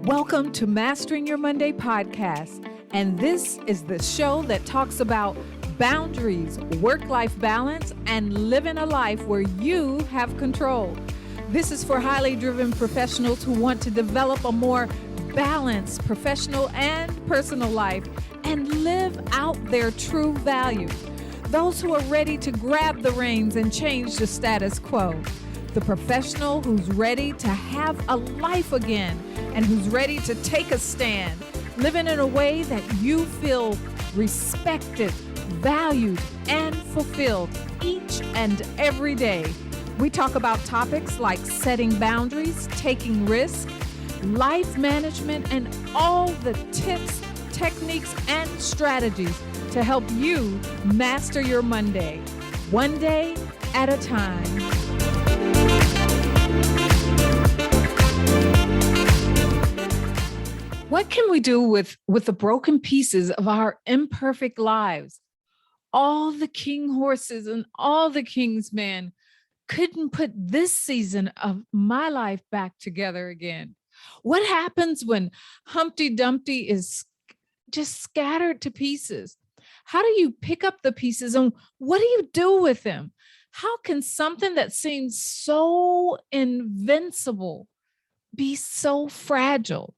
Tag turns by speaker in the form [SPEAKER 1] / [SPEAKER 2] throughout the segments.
[SPEAKER 1] Welcome to Mastering Your Monday podcast, and this is the show that talks about boundaries, work-life balance, and living a life where you have control. This is for highly driven professionals who want to develop a more balanced professional and personal life and live out their true values. Those who are ready to grab the reins and change the status quo. The professional who's ready to have a life again and who's ready to take a stand, living in a way that you feel respected, valued, and fulfilled each and every day. We talk about topics like setting boundaries, taking risks, life management, and all the tips, techniques, and strategies to help you master your Monday, one day at a time. What can we do with the broken pieces of our imperfect lives? All the king horses and all the king's men couldn't put this season of my life back together again. What happens when Humpty Dumpty is just scattered to pieces? How do you pick up the pieces and what do you do with them? How can something that seems so invincible be so fragile?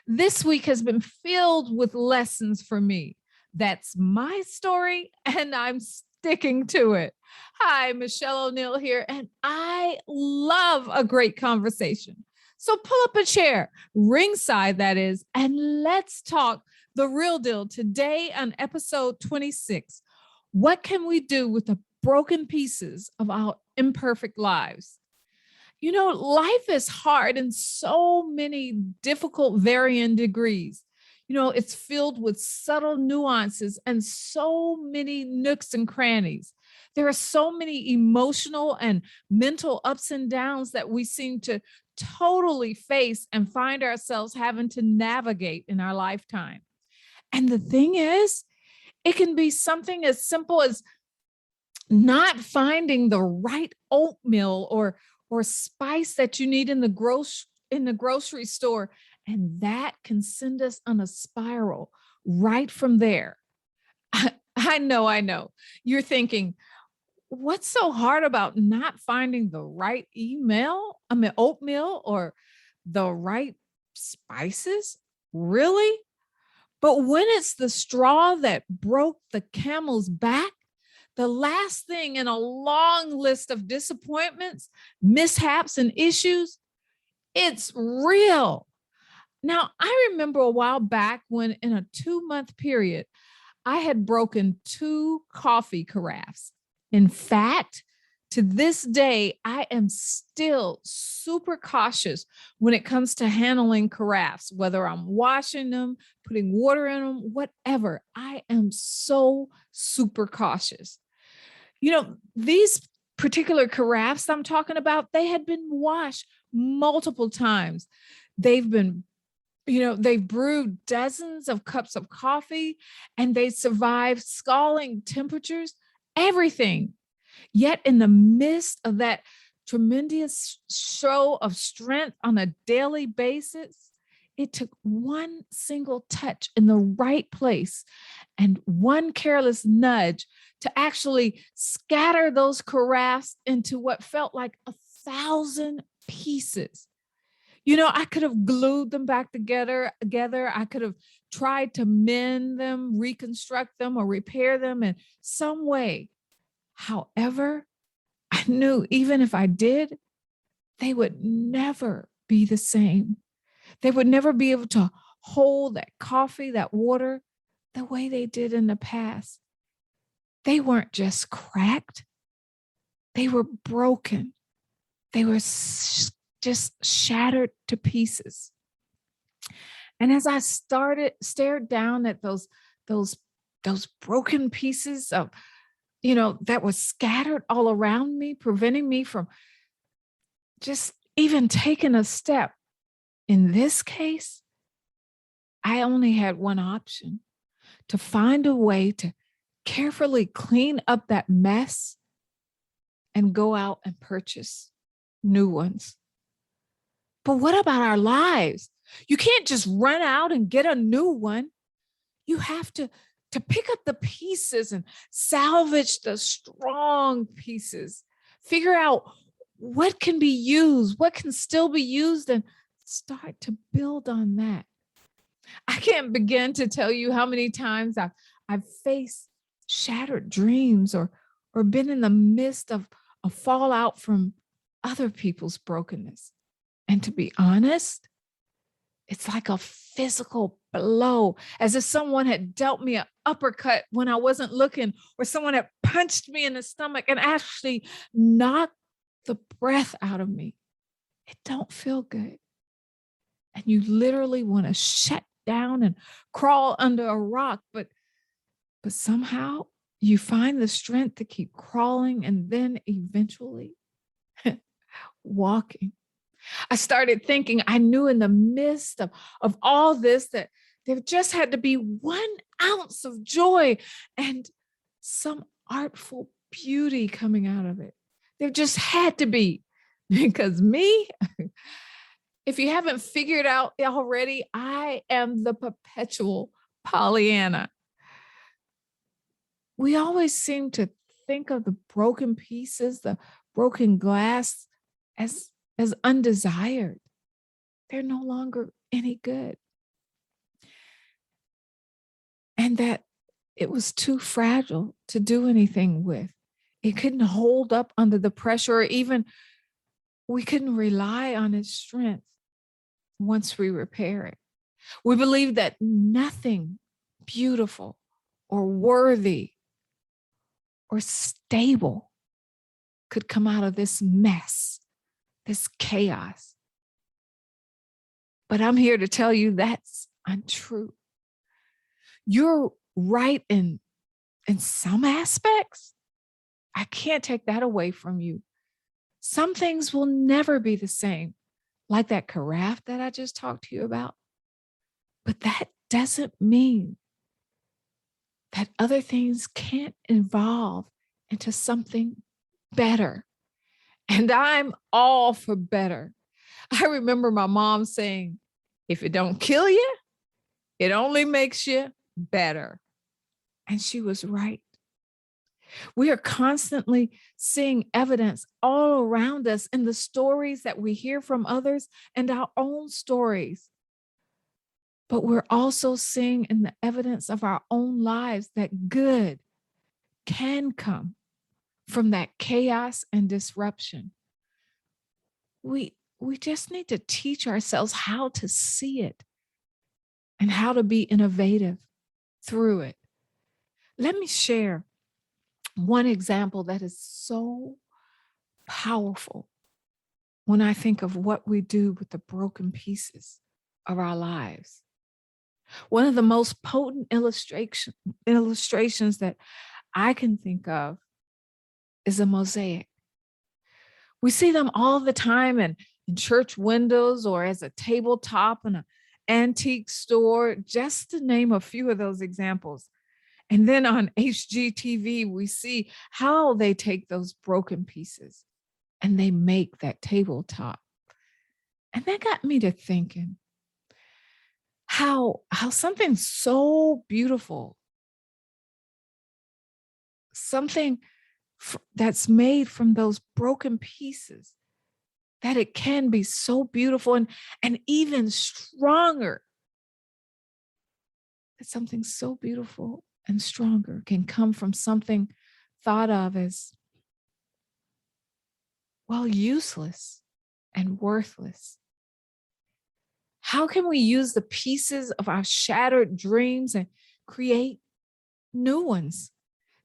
[SPEAKER 1] This week has been filled with lessons for me. That's my story, and I'm sticking to it. Hi, Michelle O'Neill here, and I love a great conversation. So pull up a chair, ringside that is, and let's talk the real deal today on episode 26. What can we do with the broken pieces of our imperfect lives? You know, life is hard in so many difficult varying degrees. You know, it's filled with subtle nuances and so many nooks and crannies. There are so many emotional and mental ups and downs that we seem to totally face and find ourselves having to navigate in our lifetime. And the thing is, it can be something as simple as not finding the right oatmeal or spice that you need in the grocery store, and that can send us on a spiral right from there. I know. You're thinking, what's so hard about not finding the right oatmeal or the right spices? Really? But when it's the straw that broke the camel's back, the last thing in a long list of disappointments, mishaps, and issues, it's real. Now, I remember a while back when in a 2-month period, I had broken 2 coffee carafes. In fact, to this day, I am still super cautious when it comes to handling carafes, whether I'm washing them, putting water in them, whatever. I am so super cautious. You know, these particular carafes I'm talking about, they had been washed multiple times. They've brewed dozens of cups of coffee and they survived scalding temperatures, everything. Yet in the midst of that tremendous show of strength on a daily basis, it took one single touch in the right place and one careless nudge to actually scatter those carafes into what felt like 1,000 pieces. You know, I could have glued them back together. I could have tried to mend them, reconstruct them, or repair them in some way. However, I knew even if I did, they would never be the same. They would never be able to hold that coffee, that water, the way they did in the past. They weren't just cracked. They were broken. They were just shattered to pieces. And as I stared down at those broken pieces of, that was scattered all around me, preventing me from just even taking a step. In this case, I only had one option: to find a way to carefully clean up that mess and go out and purchase new ones. But what about our lives? You can't just run out and get a new one. You have to pick up the pieces and salvage the strong pieces. Figure out what can be used, what can still be used, and start to build on that. I can't begin to tell you how many times I've faced shattered dreams or been in the midst of a fallout from other people's brokenness. And to be honest, it's like a physical blow, as if someone had dealt me an uppercut when I wasn't looking, or someone had punched me in the stomach and actually knocked the breath out of me. It don't feel good. And you literally want to shut down and crawl under a rock, but somehow you find the strength to keep crawling and then eventually walking. I started thinking I knew in the midst of all this that there just had to be 1 ounce of joy and some artful beauty coming out of it. There just had to be, because me, if you haven't figured out already, I am the perpetual Pollyanna. We always seem to think of the broken pieces, the broken glass, as undesired. They're no longer any good. And that it was too fragile to do anything with. It couldn't hold up under the pressure, or even we couldn't rely on its strength once we repair it. We believe that nothing beautiful or worthy or stable could come out of this mess, this chaos. But I'm here to tell you that's untrue. You're right in some aspects. I can't take that away from you. Some things will never be the same, like that carafe that I just talked to you about. But that doesn't mean that other things can't evolve into something better. And I'm all for better. I remember my mom saying, if it don't kill you, it only makes you better. And she was right. We are constantly seeing evidence all around us in the stories that we hear from others and our own stories. But we're also seeing in the evidence of our own lives that good can come from that chaos and disruption. We just need to teach ourselves how to see it and how to be innovative through it. Let me share one example that is so powerful when I think of what we do with the broken pieces of our lives. One of the most potent illustrations that I can think of is a mosaic. We see them all the time in church windows or as a tabletop in an antique store, just to name a few of those examples. And then on HGTV, we see how they take those broken pieces and they make that tabletop. And that got me to thinking how something so beautiful, something that's made from those broken pieces, that it can be so beautiful and even stronger. That something so beautiful and stronger can come from something thought of as, well, useless and worthless. How can we use the pieces of our shattered dreams and create new ones?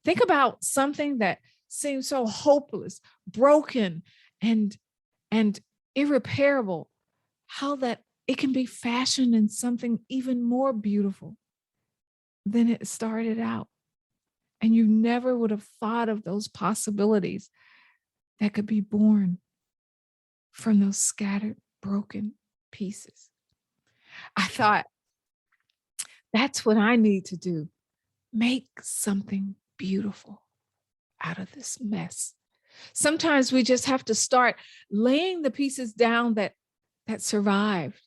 [SPEAKER 1] Think about something that seems so hopeless, broken, and irreparable, how that it can be fashioned in something even more beautiful than it started out. And you never would have thought of those possibilities that could be born from those scattered, broken pieces. I thought, that's what I need to do. Make something beautiful out of this mess. Sometimes we just have to start laying the pieces down that survived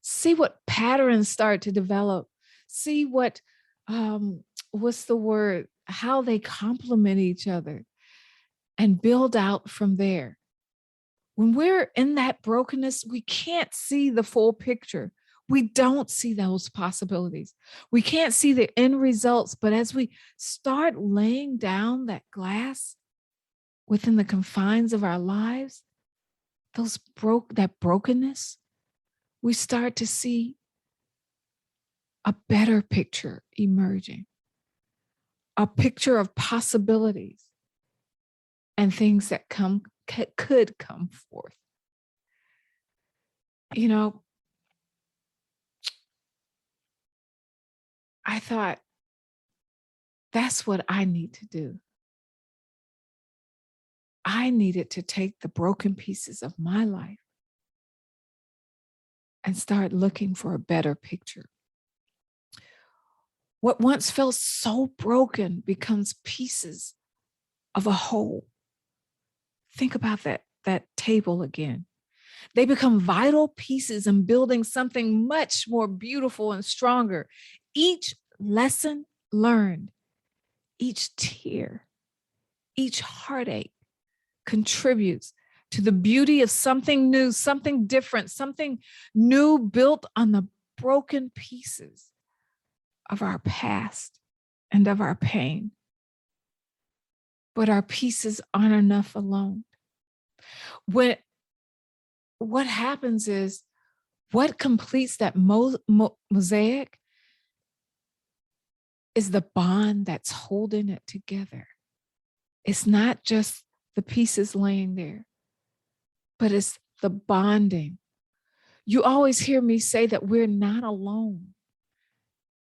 [SPEAKER 1] See what patterns start to develop. See what's the word? How they complement each other and build out from there. When we're in that brokenness, we can't see the full picture. We don't see those possibilities. We can't see the end results. But as we start laying down that glass within the confines of our lives, that brokenness, we start to see a better picture emerging, a picture of possibilities and things that could come forth. You know, I thought that's what I need to do. I needed to take the broken pieces of my life and start looking for a better picture. What once felt so broken becomes pieces of a whole. Think about that table again. They become vital pieces in building something much more beautiful and stronger. Each lesson learned, each tear, each heartache contributes to the beauty of something new, something different, something new built on the broken pieces of our past and of our pain. But our pieces aren't enough alone. What happens is, what completes that mosaic is the bond that's holding it together. It's not just the pieces laying there, but it's the bonding. You always hear me say that we're not alone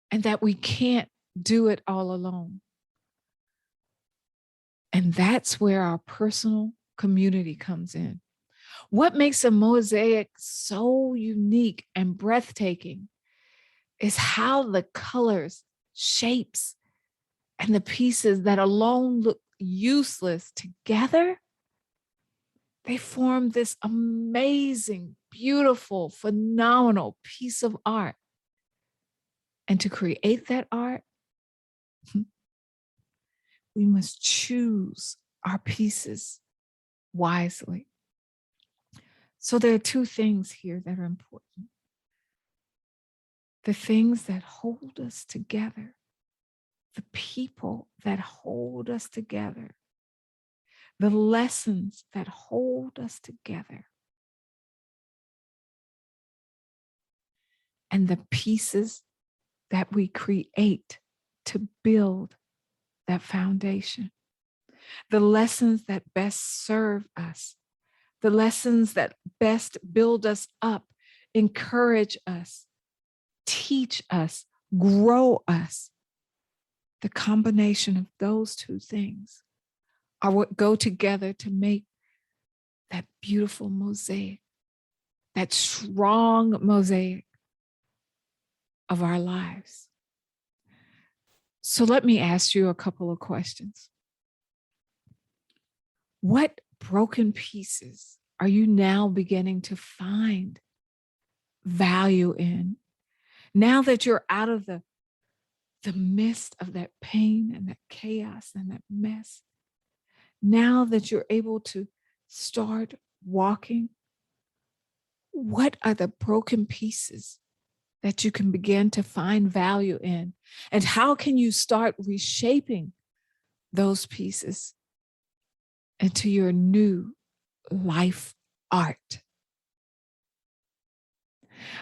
[SPEAKER 1] and that we can't do it all alone. And that's where our personal community comes in. What makes a mosaic so unique and breathtaking is how the colors, shapes, and the pieces that alone look useless together, they form this amazing, beautiful, phenomenal piece of art. And to create that art, we must choose our pieces wisely. So there are two things here that are important. The things that hold us together, the people that hold us together, the lessons that hold us together, and the pieces that we create to build that foundation. The lessons that best serve us, the lessons that best build us up, encourage us, teach us, grow us. The combination of those two things are what go together to make that beautiful mosaic, that strong mosaic of our lives. So let me ask you a couple of questions. What broken pieces are you now beginning to find value in? Now that you're out of the midst of that pain and that chaos and that mess, now that you're able to start walking, what are the broken pieces that you can begin to find value in? And how can you start reshaping those pieces into your new life art?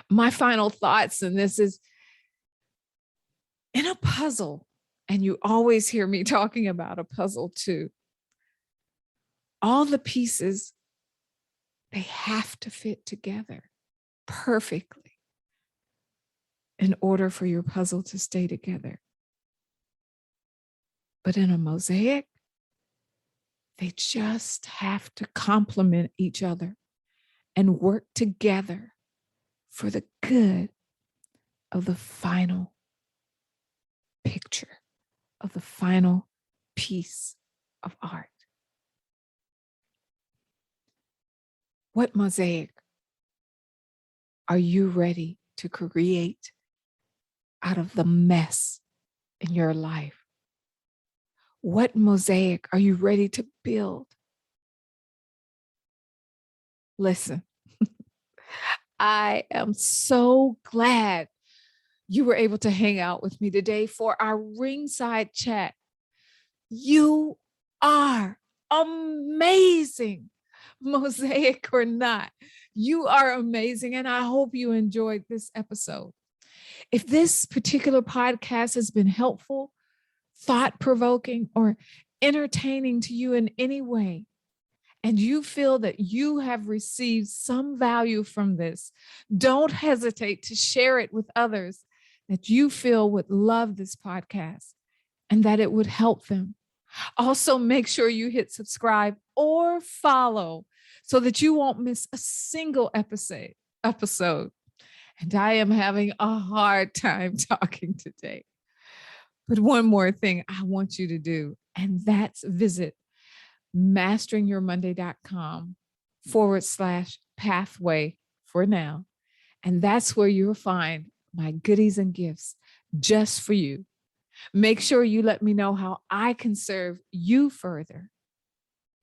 [SPEAKER 1] My final thoughts on this is, in a puzzle, and you always hear me talking about a puzzle too, all the pieces, they have to fit together perfectly in order for your puzzle to stay together. But in a mosaic, they just have to complement each other and work together for the good of the final picture, of the final piece of art. What mosaic are you ready to create out of the mess in your life? What mosaic are you ready to build? Listen, I am so glad you were able to hang out with me today for our ringside chat. You are amazing, mosaic or not. You are amazing, and I hope you enjoyed this episode. If this particular podcast has been helpful, thought-provoking, or entertaining to you in any way, and you feel that you have received some value from this, don't hesitate to share it with others that you feel would love this podcast and that it would help them. Also, make sure you hit subscribe or follow so that you won't miss a single episode. And I am having a hard time talking today. But one more thing I want you to do, and that's visit masteringyourmonday.com/pathway for now. And that's where you'll find my goodies and gifts just for you. Make sure you let me know how I can serve you further.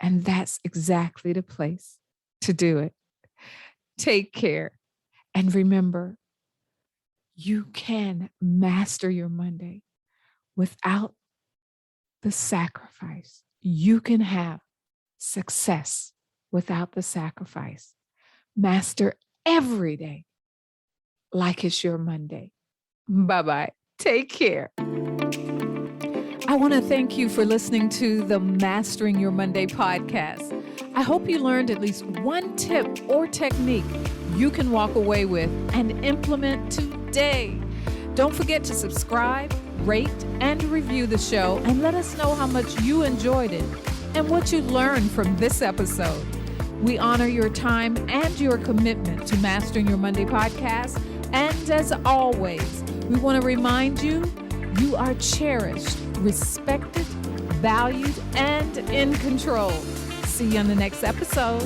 [SPEAKER 1] And that's exactly the place to do it. Take care. And remember, you can master your Monday without the sacrifice. You can have success without the sacrifice. Master every day like it's your Monday. Bye-bye. Take care. I want to thank you for listening to the Mastering Your Monday podcast. I hope you learned at least one tip or technique you can walk away with and implement today. Don't forget to subscribe, rate, and review the show, and let us know how much you enjoyed it and what you learned from this episode. We honor your time and your commitment to Mastering Your Monday podcast. And as always, we want to remind you, you are cherished, respected, valued, and in control. See you on the next episode.